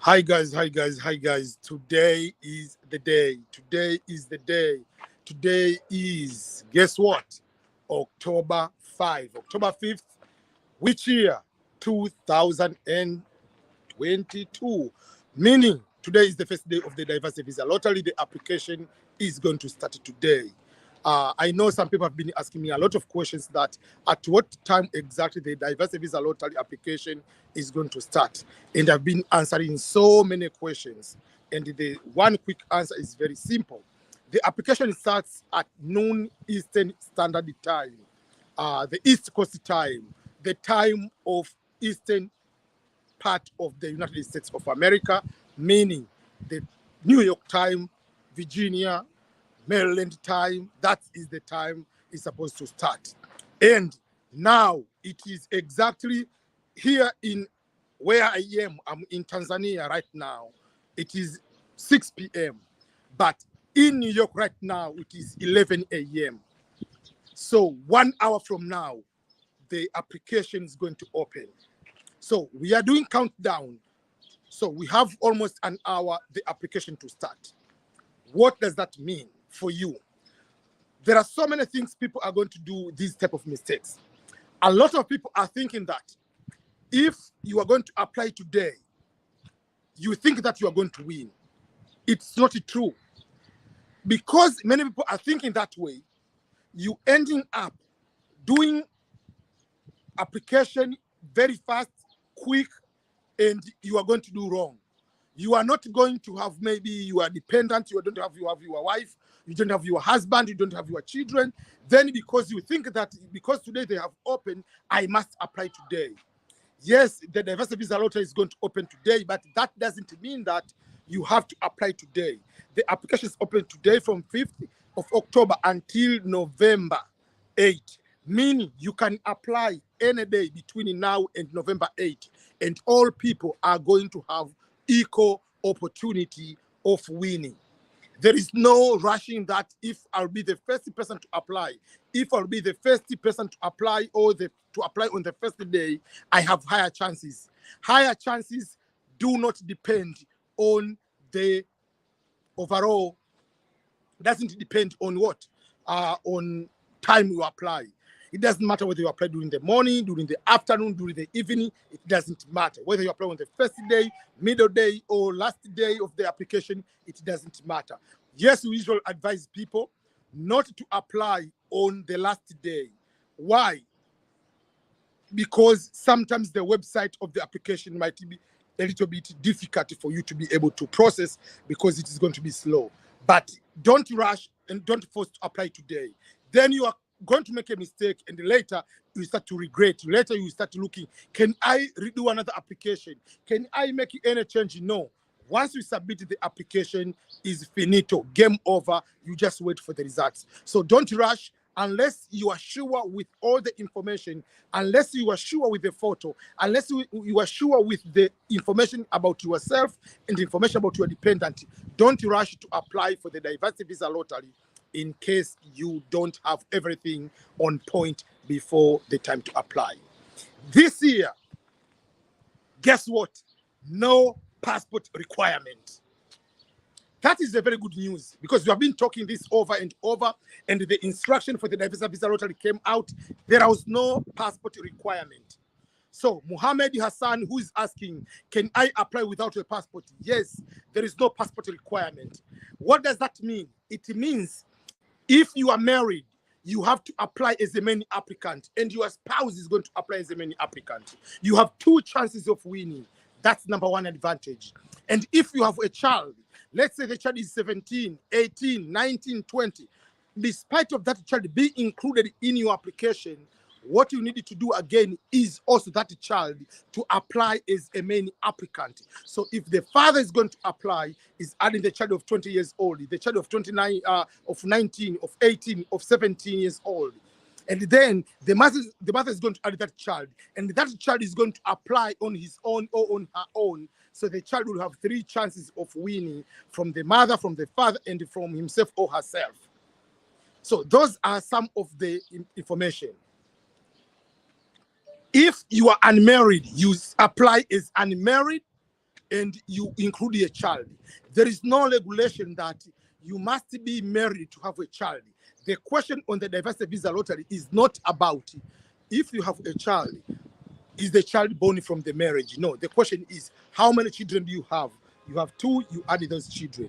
Hi guys, hi guys, hi guys. Today is the day. Today is the day. Today is, guess what? October 5. October 5th. Which year? 2022. Meaning, today is the first day of the diversity visa lottery. The application is going to start today. I know some people have been asking me a lot of questions that at what time exactly the diversity visa lottery application is going to start. And I've been answering so many questions. And the one quick answer is very simple. The application starts at noon Eastern Standard Time, the East Coast time, the time of Eastern part of the United States of America, meaning the New York time, Virginia, Maryland time. That is the time it's supposed to start. And now it is exactly here in where I am. I'm in Tanzania right now. It is 6 p.m. But in New York right now, it is 11 a.m. So 1 hour from now, the application is going to open. So we are doing countdown. So we have almost an hour, the application to start. What does that mean for you? There are so many things people are going to do these type of mistakes. A lot of people are thinking that if you are going to apply today, you think that you are going to win. It's not true. Because many people are thinking that way, you ending up doing application very fast, quick, and you are going to do wrong. You are not going to have, maybe you are dependent, you don't have your wife, you don't have your husband, you don't have your children. Then because you think that because today they have opened, I must apply today. Yes, the diversity visa lottery is going to open today, but that doesn't mean that you have to apply today. The application is open today from 5th of October until November 8th, meaning you can apply any day between now and November 8th, and all people are going to have equal opportunity of winning. There is no rushing that if I'll be the first person to apply, if I'll be the first person to apply or to apply on the first day, I have higher chances. Higher chances do not depend on the overall, doesn't depend on what? On time you apply. It doesn't matter whether you apply during the morning, during the afternoon, during the evening. It doesn't matter. Whether you apply on the first day, middle day, or last day of the application, it doesn't matter. Yes, we usually advise people not to apply on the last day. Why? Because sometimes the website of the application might be a little bit difficult for you to be able to process because it is going to be slow. But don't rush and don't force to apply today. Then you are going to make a mistake, and later you start to regret. Later you start looking, can I redo another application? Can I make any change? No. Once you submit the application, is finito, game over. You just wait for the results. So don't rush unless you are sure with all the information, unless you are sure with the photo, unless you are sure with the information about yourself and the information about your dependent. Don't rush to apply for the diversity visa lottery in case you don't have everything on point before the time to apply. This year, guess what? No passport requirement. That is a very good news because we have been talking this over and over, and the instruction for the diversity visa lottery came out. There was no passport requirement. So Muhammad Hassan, who is asking, can I apply without a passport? Yes, there is no passport requirement. What does that mean? It means if you are married, you have to apply as a main applicant, and your spouse is going to apply as a main applicant. You have 2 chances of winning. That's number 1 advantage. And if you have a child, let's say the child is 17, 18, 19, 20, despite of that child being included in your application, what you need to do again is also that child to apply as a main applicant. So if the father is going to apply, is adding the child of 20 years old, the child of 29, of 19, of 18, of 17 years old. And then the mother is going to add that child, and that child is going to apply on his own or on her own. So the child will have 3 chances of winning from the mother, from the father, and from himself or herself. So those are some of the information. If you are unmarried, you apply as unmarried. and you include a child, there is no regulation that you must be married to have a child. The question on the diversity visa lottery is not about if you have a child, is the child born from the marriage? No, the question is how many children do you have? You have 2, you added those children.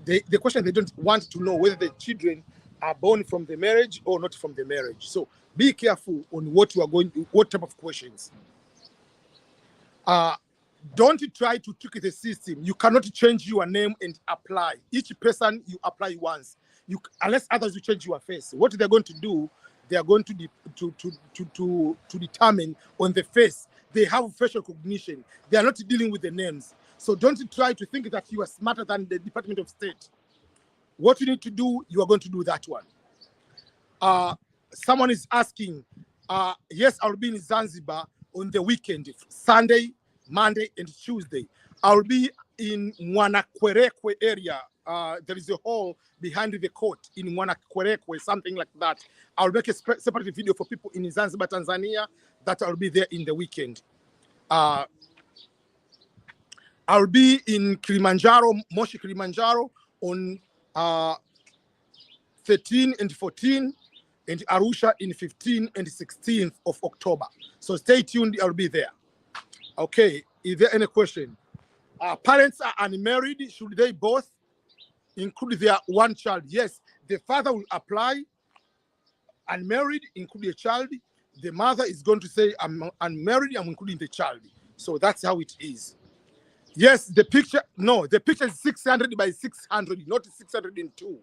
The question, they don't want to know whether the children are born from the marriage or not from the marriage. So be careful on what you are going to, what type of questions. Don't try to trick the system. You cannot change your name and apply. Each person you apply once. Unless others you change your face. What they're going to do, they are going to determine on the face. They have facial recognition. They are not dealing with the names. So don't try to think that you are smarter than the Department of State. What you need to do, you are going to do that one. Someone is asking, yes, I'll be in Zanzibar on the weekend, Sunday, Monday, and Tuesday. I'll be in Mwanakwerekwe area. There is a hall behind the court in Mwanakwerekwe, something like that. I'll make a separate video for people in Zanzibar, Tanzania, that I'll be there in the weekend. I'll be in Kilimanjaro, Moshi, Kilimanjaro on 13 and 14, and Arusha in 15 and 16th of October. So stay tuned, I'll be there. Okay, is there any question? Parents are unmarried, should they both include their one child? Yes, the father will apply, unmarried, include a child. The mother is going to say, I'm unmarried, I'm including the child. So that's how it is. Yes, the picture is 600 by 600, not 602.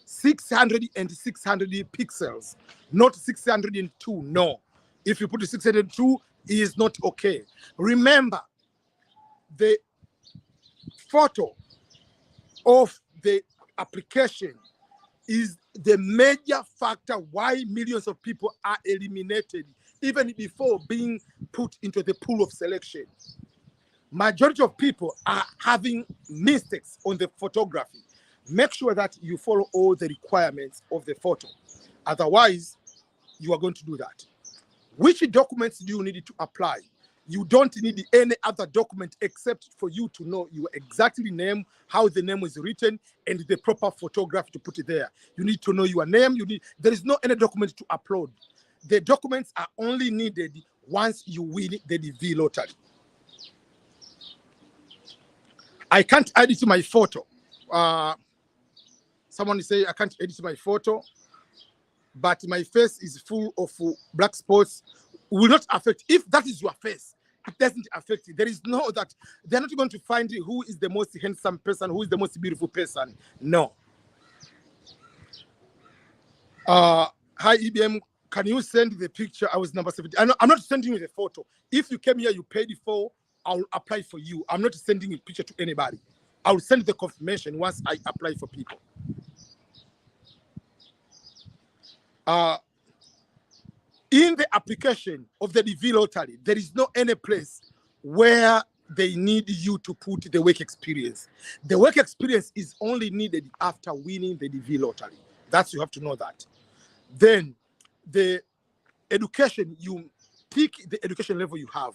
600 and 600 pixels, not 602, no. If you put 602, it is not okay. Remember, the photo of the application is the major factor why millions of people are eliminated even before being put into the pool of selection. Majority of people are having mistakes on the photography. Make sure that you follow all the requirements of the photo. Otherwise, you are going to do that. Which documents do you need to apply? You don't need any other document except for you to know your exactly name, how the name is written, and the proper photograph to put it there. You need to know your name. There is no any document to upload. The documents are only needed once you win the DV lottery. I can't edit my photo. Someone say I can't edit my photo, but my face is full of black spots. Will not affect. If that is your face, it doesn't affect it. There is no that. They're not going to find who is the most handsome person, who is the most beautiful person. No. Hi, EBM. Can you send the picture? I was number 70. I'm not sending you the photo. If you came here, you paid for, I'll apply for you. I'm not sending a picture to anybody. I'll send the confirmation once I apply for people. In the application of the DV lottery, there is no any place where they need you to put the work experience. The work experience is only needed after winning the DV lottery. That's, you have to know that. Then the education, you pick the education level you have.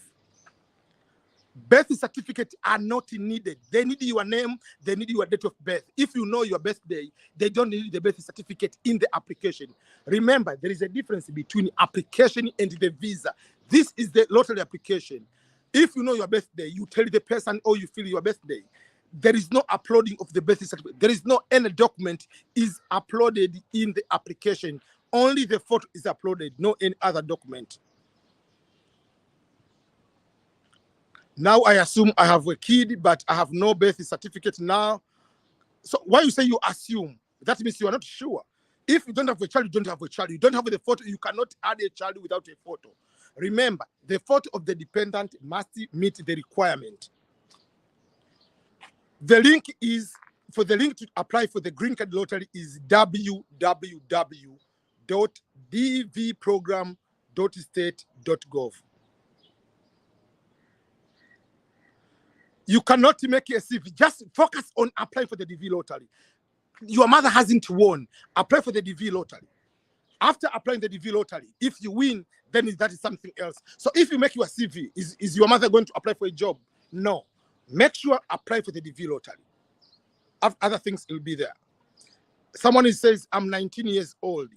Birth certificates are not needed. They need your name, they need your date of birth. If you know your birthday, they don't need the birth certificate in the application. Remember, there is a difference between application and the visa. This is the lottery application. If you know your birthday, you tell the person, oh, you feel your birthday. There is no uploading of the birth certificate. There is no any document is uploaded in the application. Only the photo is uploaded, no any other document. Now I assume I have a kid, but I have no birth certificate now. So why you say you assume? That means you are not sure. If you don't have a child, you don't have a child. You don't have the photo, you cannot add a child without a photo. Remember, the photo of the dependent must meet the requirement. The link is, for the link to apply for the Green Card Lottery is www.dvprogram.state.gov. You cannot make a CV. Just focus on applying for the DV lottery. Your mother hasn't won. Apply for the DV lottery. After applying the DV lottery, if you win, then that is something else. So if you make your CV, is your mother going to apply for a job? No. make sure apply for the DV lottery. Other things will be there. Someone says, I'm 19 years old.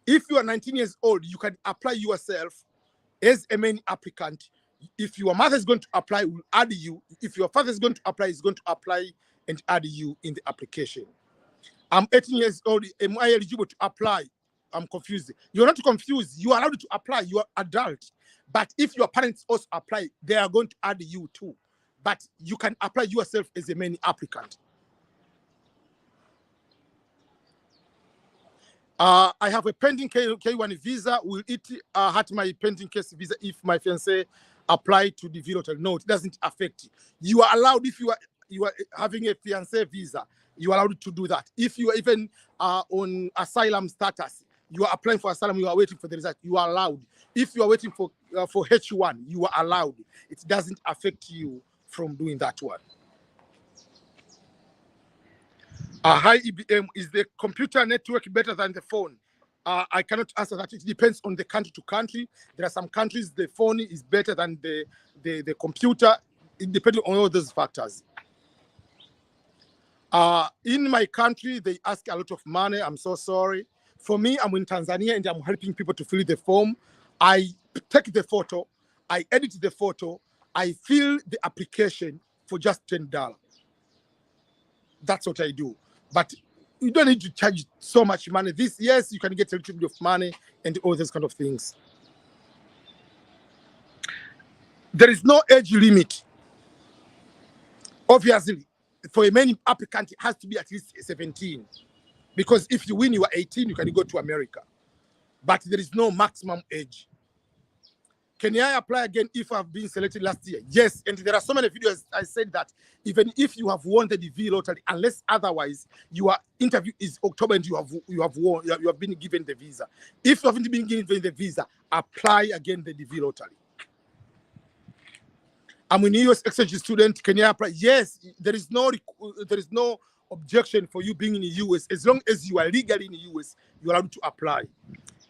If you are 19 years old, you can apply yourself as a main applicant. If your mother is going to apply, we'll add you. If your father is going to apply, he's going to apply and add you in the application. I'm 18 years old. Am I eligible to apply? I'm confused. You're not confused. You are allowed to apply. You are adult. But if your parents also apply, they are going to add you too. But you can apply yourself as a main applicant. I have a pending K1 visa. Will it hurt my pending case visa if my fiancé apply to the DV lottery? No, it doesn't affect it. You are allowed, if you are having a fiancé visa, you are allowed to do that. If you are even on asylum status, you are applying for asylum, you are waiting for the result, you are allowed. If you are waiting for H1, you are allowed. It doesn't affect you from doing that one. Hi, EBM, is the computer network better than the phone? I cannot answer that. It depends on the country to country. There are some countries the phone is better than the computer. It depends on all those factors. In my country, they ask a lot of money. I'm so sorry. For me, I'm in Tanzania and I'm helping people to fill the form. I take the photo, I edit the photo, I fill the application for just $10. That's what I do. But you don't need to charge so much money. This, yes, you can get a little bit of money and all those kind of things. There is no age limit. Obviously, for a main applicant, it has to be at least 17. Because if you win, you are 18, you can go to America. But there is no maximum age. Can I apply again if I've been selected last year? Yes, and there are so many videos I said that even if you have won the DV lottery, unless otherwise your interview is October and you have been given the visa. If you haven't been given the visa, apply again the DV lottery. I'm a US exchange student. Can I apply? Yes, there is no objection for you being in the US. As long as you are legally in the US, you are allowed to apply.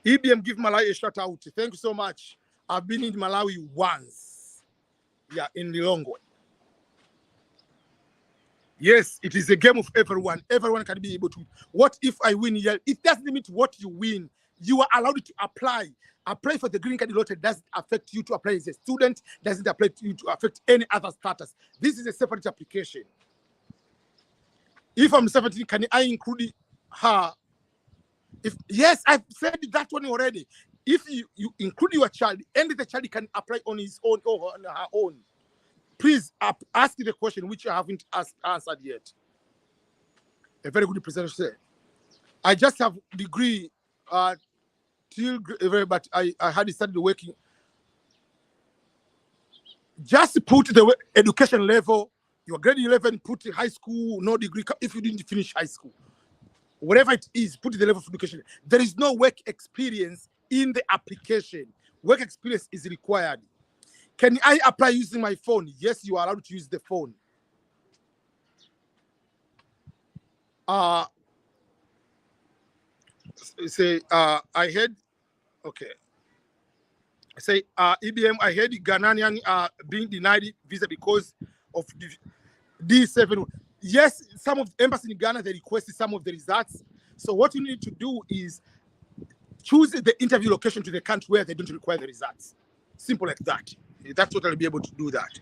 EBM, give Malawi a shout out. Thank you so much. I've been in Malawi once. Yeah, in Lilongwe. Yes, it is a game of everyone. Everyone can be able to. What if I win here? It doesn't limit what you win. You are allowed to apply. Apply for the Green Card Lottery. Doesn't affect you to apply as a student. Doesn't affect you to affect any other status. This is a separate application. If I'm 17, can I include her? Yes, I've said that one already. If you include your child, and the child can apply on his own or on her own, please ask the question which I haven't answered yet. A very good presenter. I just have degree but I had started working. Just put the education level, your grade 11, put high school, no degree, if you didn't finish high school. Whatever it is, put the level of education. There is no work experience in the application. Work experience is required. Can I apply using my phone? Yes, you are allowed to use the phone. I heard, okay. Say, EBM, I heard Ghanaian being denied visa because of D7. Yes, some of the embassies in Ghana, they requested some of the results. So what you need to do is choose the interview location to the country where they don't require the results. Simple like that. That's what I'll be able to do that.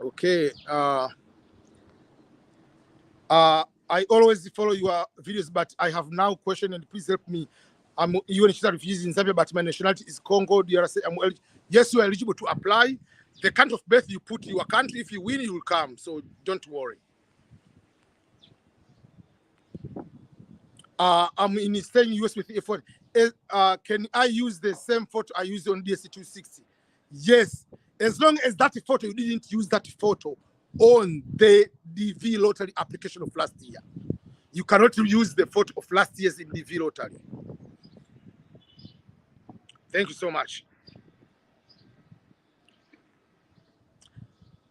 Okay. I always follow your videos, but I have now a question and please help me. I'm UNHCR refugee in Zambia, but my nationality is Congo, DRC. Yes, you are eligible to apply. The country of birth, you put your country. If you win, you will come. So don't worry. I'm in staying US with effort. Can I use the same photo I used on DSC-260? Yes, as long as that photo, you didn't use that photo on the DV lottery application of last year. You cannot use the photo of last year's in DV lottery. Thank you so much.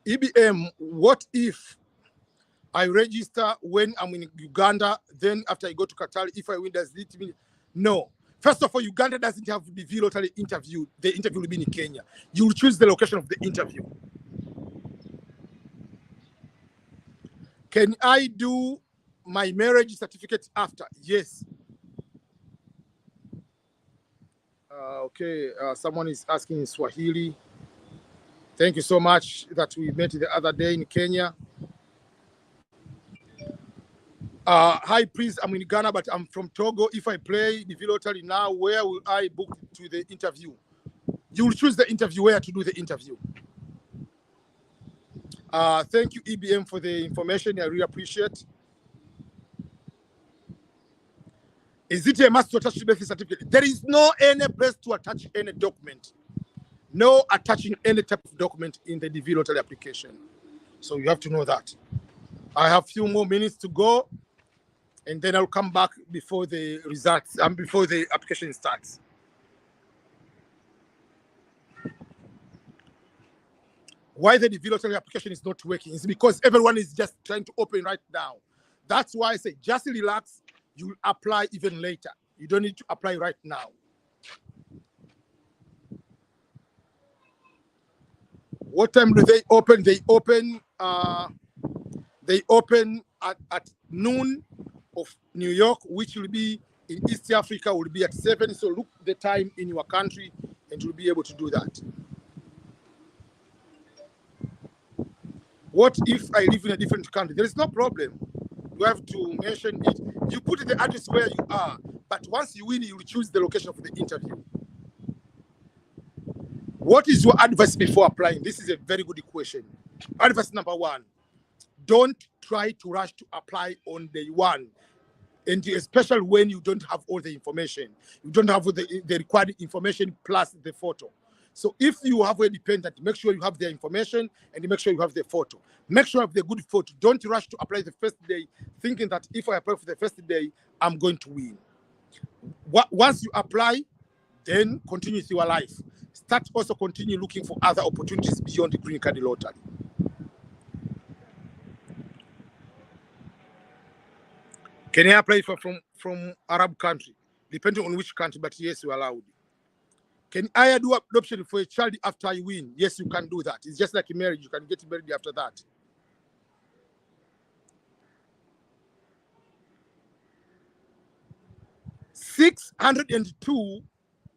EBM, what if I register when I'm in Uganda, then after I go to Qatar, if I win, does it mean? No. First of all, Uganda doesn't have the DV lottery interview. The interview will be in Kenya. You will choose the location of the interview. Can I do my marriage certificate after? Yes. Okay, someone is asking in Swahili. Thank you so much that we met the other day in Kenya. Hi, please, I'm in Ghana, but I'm from Togo. If I play DV lottery now, where will I book to the interview? You will choose the interview where to do the interview. Thank you, EBM, for the information. I really appreciate. Is it a must to attach the birth certificate? There is no any place to attach any document. No attaching any type of document in the DV lottery application. So you have to know that. I have a few more minutes to go, and then I'll come back before the results and before the application starts. Why the DV lottery application is not working is because everyone is just trying to open right now. That's why I say just relax. You will apply even later. You don't need to apply right now. What time do they open? They open at noon of New York, which will be in East Africa, will be at 7. So look the time in your country and you'll be able to do that. What if I live in a different country? There is no problem. You have to mention it. You put the address where you are, but once you win, you will choose the location of the interview. What is your advice before applying? This is a very good question. Advice number 1, don't try to rush to apply on day 1, and especially when you don't have all the information. You don't have the required information plus the photo. So if you have a dependent, make sure you have the information and make sure you have the photo. Make sure you have the good photo. Don't rush to apply the first day thinking that if I apply for the first day, I'm going to win. Once you apply, then continue with your life. Continue looking for other opportunities beyond the Green Card Lottery. Can I apply from Arab country? Depending on which country, but yes, you're allowed. Can I do adoption for a child after I win? Yes, you can do that. It's just like a marriage. You can get married after that. $602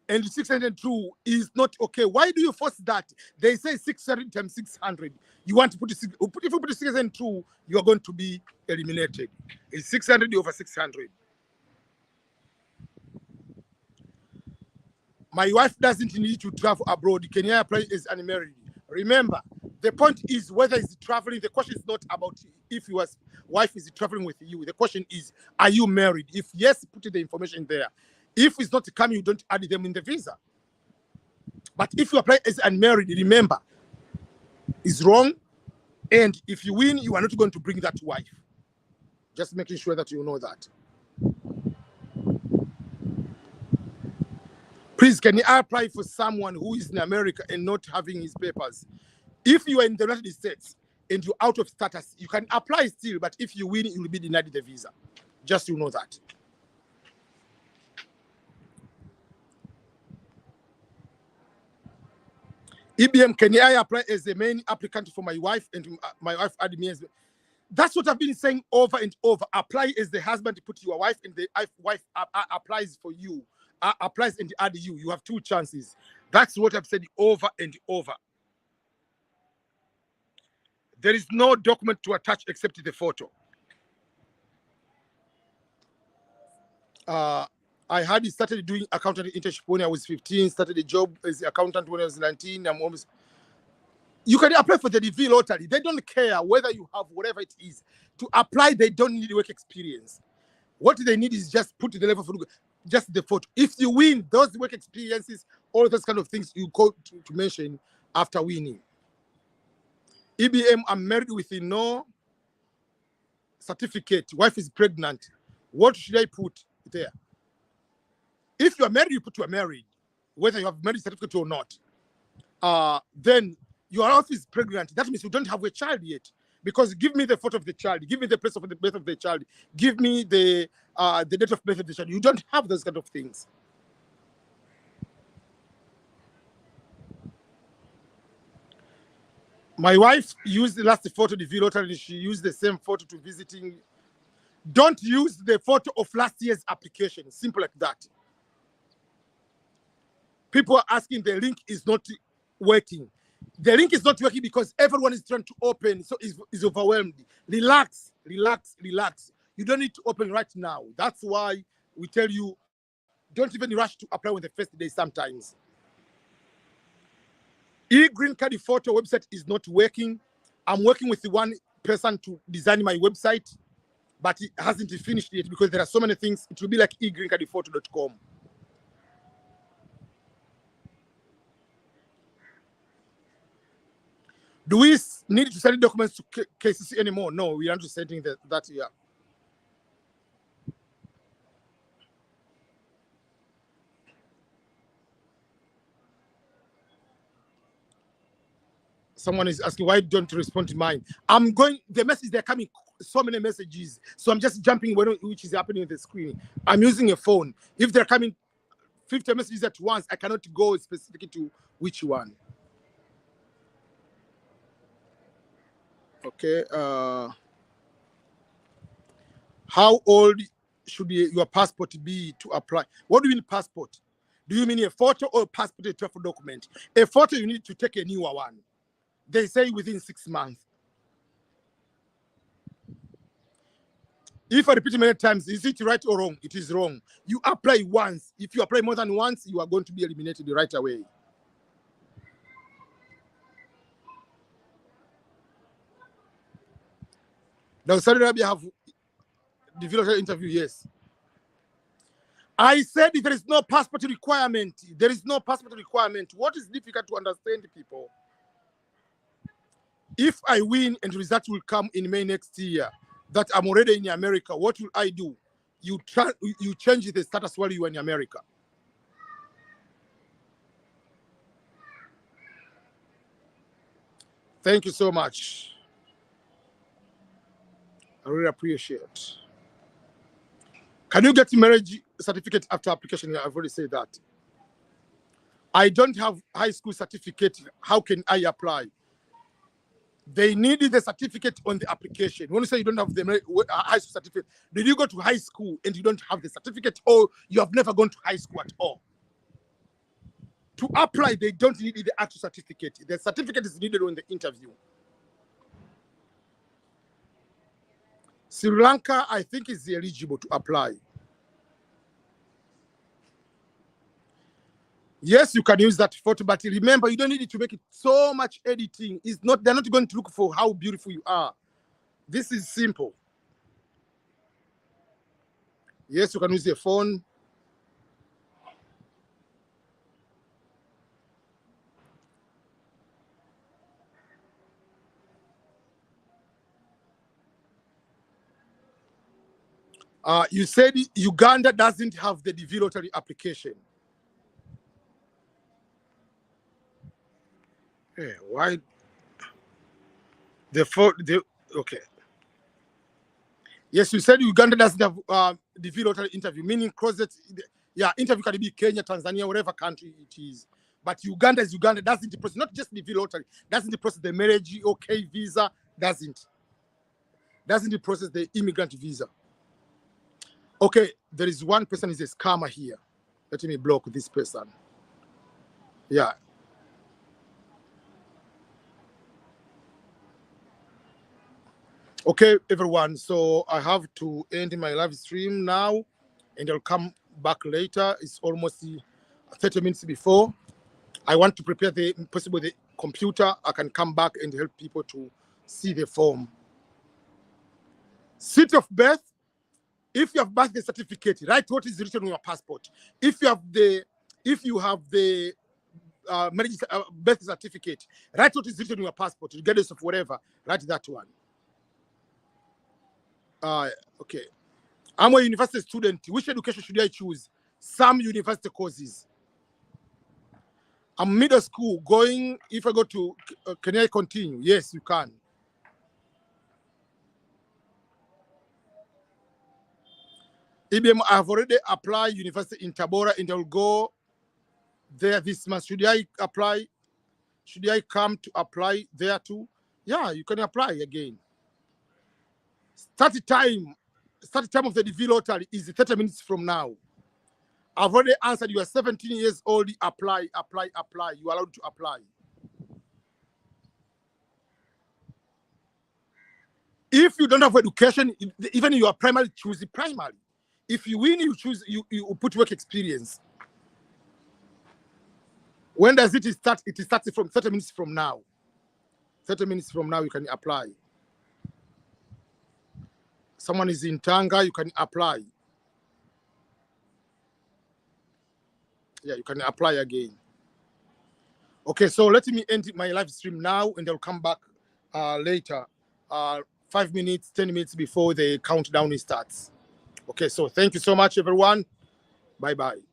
and 602 is not okay. Why do you force that? They say 600 times 600. You want to put if you put 602, you are going to be eliminated. It's 600 over 600. My wife doesn't need to travel abroad. Can I apply as unmarried? Remember, the point is whether it's traveling. The question is not about if your wife is traveling with you. The question is, are you married? If yes, put the information there. If it's not coming, you don't add them in the visa. But if you apply as unmarried, remember, it's wrong. And if you win, you are not going to bring that wife. Just making sure that you know that. Please, can you apply for someone who is in America and not having his papers? If you are in the United States and you're out of status, you can apply still, but if you win, you will be denied the visa. Just so you know that. EBM, can I apply as the main applicant for my wife and my wife add me as... That's what I've been saying over and over. Apply as the husband to put your wife, and the wife applies for you. Applies and add you. You have 2 chances. That's what I've said over and over. There is no document to attach except the photo. I had started doing accountant internship when I was 15, started a job as an accountant when I was 19. I'm almost... You can apply for the DV lottery. They don't care whether you have whatever it is. To apply, they don't need work experience. What they need is just put the level for just the photo. If you win, those work experiences, all those kind of things you go to mention after winning. EBM, I'm married with no certificate. Wife is pregnant. What should I put there? If you are married, you put you are married, whether you have marriage certificate or not. Then your wife is pregnant. That means you don't have a child yet. Because give me the photo of the child, give me the place of the birth of the child, give me the date of birth of the child. You don't have those kind of things. My wife used the last photo DV lottery. She used the same photo to visiting. Don't use the photo of last year's application. Simple like that. People are asking the link is not working. The link is not working because everyone is trying to open, so is overwhelmed. Relax, relax, relax. You don't need to open right now. That's why we tell you, don't even rush to apply on the first day sometimes. Green Card photo website is not working. I'm working with one person to design my website, but it hasn't finished yet because there are so many things. It will be like egreencardphoto.com. Do we need to send documents to KCC anymore? No, we aren't sending that here. Someone is asking, why don't you respond to mine? I'm going, the message, they're coming, so many messages. So I'm just jumping which is happening on the screen. I'm using a phone. If they're coming 50 messages at once, I cannot go specifically to which one. Okay. How old should your passport be to apply? What do you mean passport? Do you mean a photo or passport, a travel document? A photo, you need to take a newer one. They say within 6 months. If I repeat it many times, is it right or wrong? It is wrong. You apply once. If you apply more than once, you are going to be eliminated right away. Does Saudi Arabia have developer interview? Yes. I said there is no passport requirement. There is no passport requirement. What is difficult to understand, people? If I win and results will come in May next year, that I'm already in America, what will I do? You change the status while you are in America. Thank you so much. I really appreciate it. Can you get marriage certificate after application? I've already said that. I don't have high school certificate. How can I apply? They needed the certificate on the application. When you say you don't have the high school certificate, did you go to high school and you don't have the certificate, or you have never gone to high school at all? To apply, they don't need the actual certificate. The certificate is needed on the interview. Sri Lanka, I think, is eligible to apply. Yes, you can use that photo, but remember, you don't need to make it so much editing. They're not going to look for how beautiful you are. This is simple. Yes, you can use your phone. You said Uganda doesn't have the DV lottery application. Hey, why? Okay. Yes, you said Uganda doesn't have DV lottery interview, meaning closet. Yeah, interview can be Kenya, Tanzania, whatever country it is. But Uganda is Uganda, doesn't the process, not just DV lottery, doesn't the process the marriage, okay, visa, doesn't the process the immigrant visa. Okay, there is one person is a scammer here. Let me block this person. Yeah. Okay, everyone. So I have to end my live stream now, and I'll come back later. It's almost 30 minutes before. I want to prepare the computer. I can come back and help people to see the form. City of birth. If you have birth certificate, write what is written on your passport. If you have the marriage birth certificate, write what is written on your passport, regardless of whatever. Write that one. Okay. I'm a university student. Which education should I choose? Some university courses. I'm middle school going. If I go to, can I continue? Yes, you can. IBM, I've already applied university in Tabora, and I'll go there this month. Should I apply? Should I come to apply there too? Yeah, you can apply again. Start time of the DV lottery is 30 minutes from now. I've already answered. You are 17 years old. Apply. You are allowed to apply. If you don't have education, even you are primary, choose the primary. If you win, you choose you put work experience. When does it start? It starts from 30 minutes from now. 30 minutes from now, you can apply. Someone is in Tanga, you can apply. Yeah, you can apply again. Okay, so let me end my live stream now, and I'll come back later, 5 minutes, 10 minutes before the countdown starts. Okay, so thank you so much, everyone. Bye-bye.